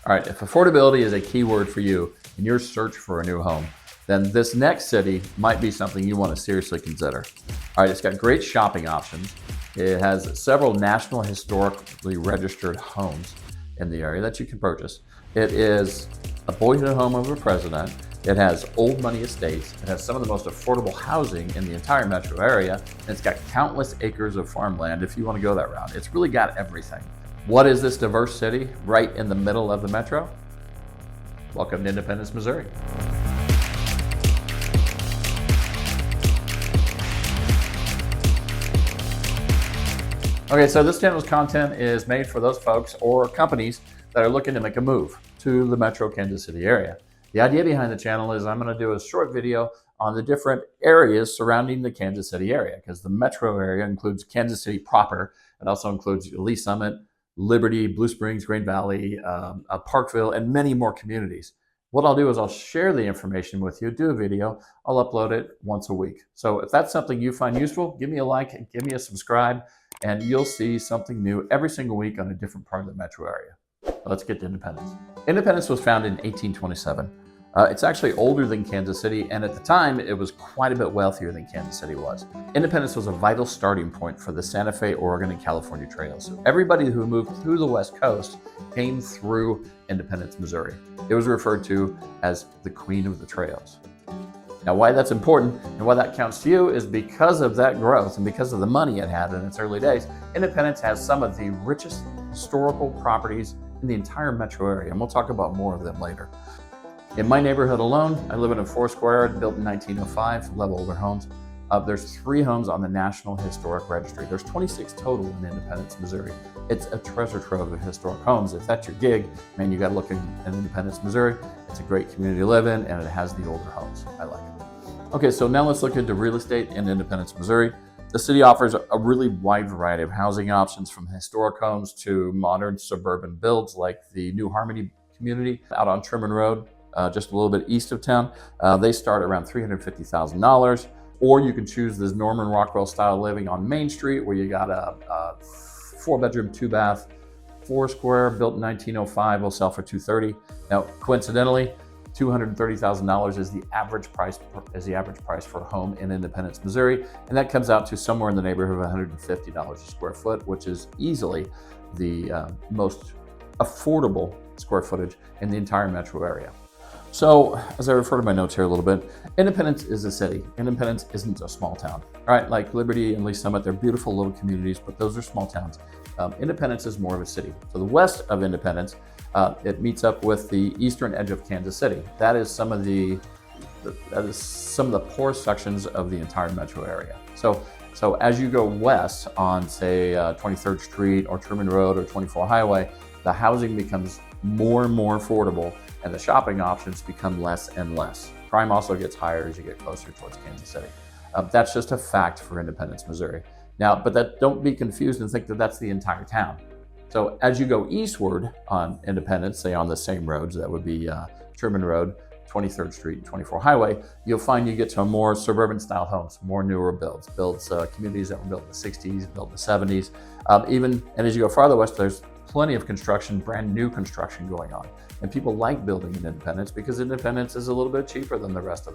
All right, if affordability is a key word for you in your search for a new home, then this next city might be something you want to seriously consider. All right, it's got great shopping options. It has several national historically registered homes in the area that you can purchase. It is a boyhood home of a president. It has old money estates. It has some of the most affordable housing in the entire metro area. And it's got countless acres of farmland if you want to go that route. It's really got everything. What is this diverse city right in the middle of the metro? Welcome to Independence, Missouri. Okay, so this channel's content is made for those folks or companies that are looking to make a move to the metro Kansas City area. The idea behind the channel is I'm going to do a short video on the different areas surrounding the Kansas City area, because the metro area includes Kansas City proper. It also includes Lee Summit, Liberty, Blue Springs, Green Valley, Parkville, and many more communities. What I'll do is I'll share the information with you, do a video, I'll upload it once a week. So if that's something you find useful, give me a like, give me a subscribe, and you'll see something new every single week on a different part of the metro area. Let's get to Independence. Independence was founded in 1827. It's actually older than Kansas City, and at the time, it was quite a bit wealthier than Kansas City was. Independence was a vital starting point for the Santa Fe, Oregon, and California trails. So everybody who moved through the West Coast came through Independence, Missouri. It was referred to as the Queen of the Trails. Now, why that's important and why that counts to you is because of that growth and because of the money it had in its early days. Independence has some of the richest historical properties in the entire metro area, and we'll talk about more of them later. In my neighborhood alone, I live in a 4-square, built in 1905, love older homes. There's 3 homes on the National Historic Registry. There's 26 total in Independence, Missouri. It's a treasure trove of historic homes. If that's your gig, man, you got to look in Independence, Missouri. It's a great community to live in, and it has the older homes. I like it. Okay, so now let's look into real estate in Independence, Missouri. The city offers a really wide variety of housing options, from historic homes to modern suburban builds like the New Harmony community out on Truman Road, just a little bit east of town. They start around $350,000. Or you can choose this Norman Rockwell style living on Main Street, where you got a 4-bedroom, 2-bath, 4-square, built in 1905, will sell for $230,000. Now, coincidentally, $230,000 is the average price for a home in Independence, Missouri, and that comes out to somewhere in the neighborhood of $150 a square foot, which is easily the most affordable square footage in the entire metro area. So, as I refer to my notes here a little bit, Independence is a city. Independence isn't a small town. All right, like Liberty and Lee Summit, they're beautiful little communities, but those are small towns. Independence is more of a city. So the west of Independence, it meets up with the eastern edge of Kansas City. That is some of the poorest sections of the entire metro area. So as you go west on, say, 23rd Street or Truman Road or 24 Highway, the housing becomes more and more affordable, and the shopping options become less and less. Crime also gets higher as you get closer towards Kansas City. That's just a fact for Independence, Missouri. Now, but don't be confused and think that that's the entire town. So as you go eastward on Independence, say on the same roads, that would be Truman Road, 23rd Street, 24 Highway, you'll find you get to more suburban style homes, more newer builds, communities that were built in the 60s, built in the 70s. And as you go farther west, there's plenty of construction, brand new construction going on. And people like building in Independence because Independence is a little bit cheaper than the rest of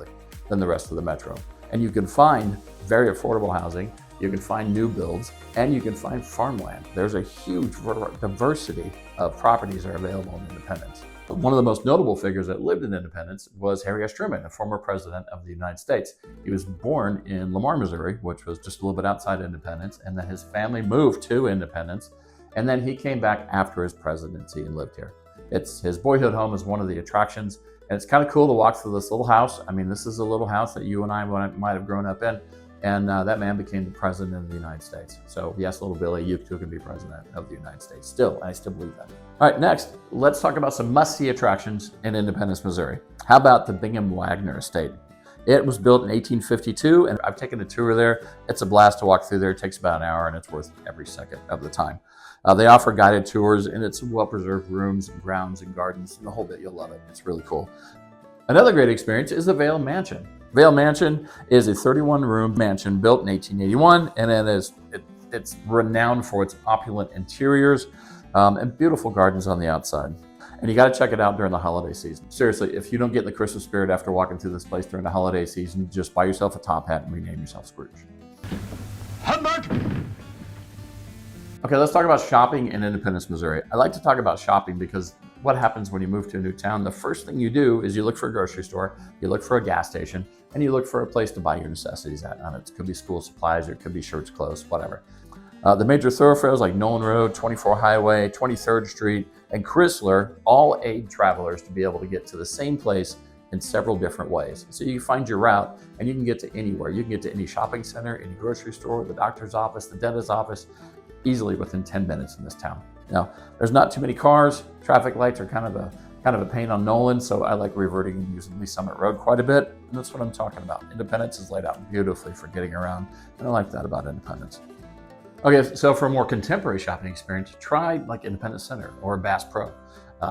the metro. And you can find very affordable housing, you can find new builds, and you can find farmland. There's a huge diversity of properties that are available in Independence. One of the most notable figures that lived in Independence was Harry S. Truman, a former president of the United States. He was born in Lamar, Missouri, which was just a little bit outside Independence, and then his family moved to Independence, and then he came back after his presidency and lived here. His boyhood home is one of the attractions, and it's kind of cool to walk through this little house. I mean, this is a little house that you and I might have grown up in, and that man became the president of the United States. So yes, little Billy, you too can be president of the United States still, and I still believe that. All right, next, let's talk about some must-see attractions in Independence, Missouri. How about the Bingham Wagner Estate? It was built in 1852, and I've taken a tour there. It's a blast to walk through there. It takes about an hour, and it's worth every second of the time. They offer guided tours, and it's well-preserved rooms and grounds and gardens and the whole bit. You'll love it. It's really cool. Another great experience is the Vail Mansion. Vail Mansion is a 31-room mansion built in 1881, and it's renowned for its opulent interiors and beautiful gardens on the outside. And you got to check it out during the holiday season. Seriously, if you don't get in the Christmas spirit after walking through this place during the holiday season, just buy yourself a top hat and rename yourself Scrooge. Humbug! Okay, let's talk about shopping in Independence, Missouri. I like to talk about shopping because what happens when you move to a new town, the first thing you do is you look for a grocery store, you look for a gas station, and you look for a place to buy your necessities at. It could be school supplies, or it could be shirts, clothes, whatever. The major thoroughfares like Knold Road, 24 Highway, 23rd Street, and Chrysler all aid travelers to be able to get to the same place in several different ways. So you find your route and you can get to anywhere. You can get to any shopping center, any grocery store, the doctor's office, the dentist's office, easily within 10 minutes in this town. Now, there's not too many cars. Traffic lights are kind of a pain on Nolan, so I like reverting and using Lee Summit Road quite a bit, and that's what I'm talking about. Independence is laid out beautifully for getting around, and I like that about Independence. Okay, so for a more contemporary shopping experience, try like Independence Center or Bass Pro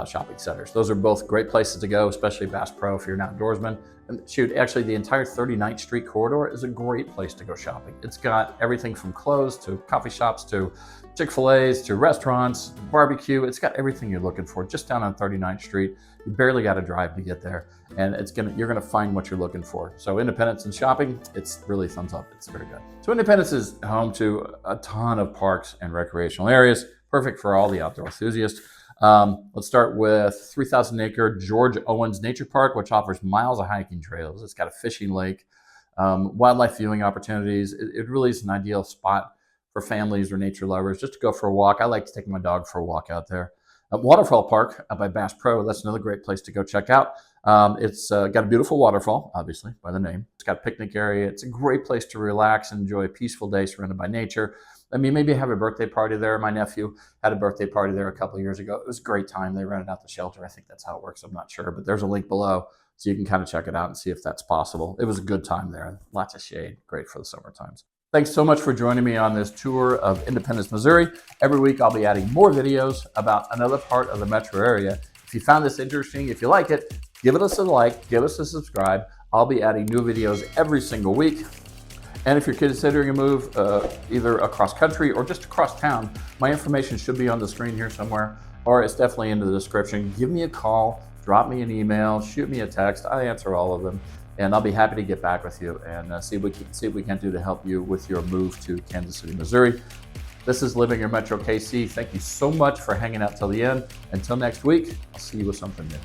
shopping centers. Those are both great places to go, especially Bass Pro if you're an outdoorsman. And shoot, actually the entire 39th Street corridor is a great place to go shopping. It's got everything from clothes to coffee shops to Chick-fil-A's to restaurants, barbecue. It's got everything you're looking for just down on 39th Street. You barely got to drive to get there, and you're gonna find what you're looking for. So Independence and shopping, it's really thumbs up. It's very good. So Independence is home to a ton of parks and recreational areas, perfect for all the outdoor enthusiasts. Let's start with 3,000-acre George Owens Nature Park, which offers miles of hiking trails. It's got a fishing lake, wildlife viewing opportunities. It really is an ideal spot for families or nature lovers just to go for a walk. I like to take my dog for a walk out there. Waterfall Park by Bass Pro, that's another great place to go check out. It's got a beautiful waterfall, obviously, by the name. It's got a picnic area. It's a great place to relax and enjoy a peaceful day surrounded by nature. I mean, maybe have a birthday party there. My nephew had a birthday party there a couple of years ago. It was a great time. They rented out the shelter. I think that's how it works. I'm not sure, but there's a link below so you can kind of check it out and see if that's possible. It was a good time there. Lots of shade. Great for the summer times. Thanks so much for joining me on this tour of Independence, Missouri. Every week I'll be adding more videos about another part of the metro area. If you found this interesting, if you like it, give us a like, give us a subscribe. I'll be adding new videos every single week. And if you're considering a move either across country or just across town, my information should be on the screen here somewhere, or it's definitely in the description. Give me a call, drop me an email, shoot me a text. I answer all of them, and I'll be happy to get back with you and see what we can do to help you with your move to Kansas City, Missouri. This is Living Your Metro KC. Thank you so much for hanging out till the end. Until next week, I'll see you with something new.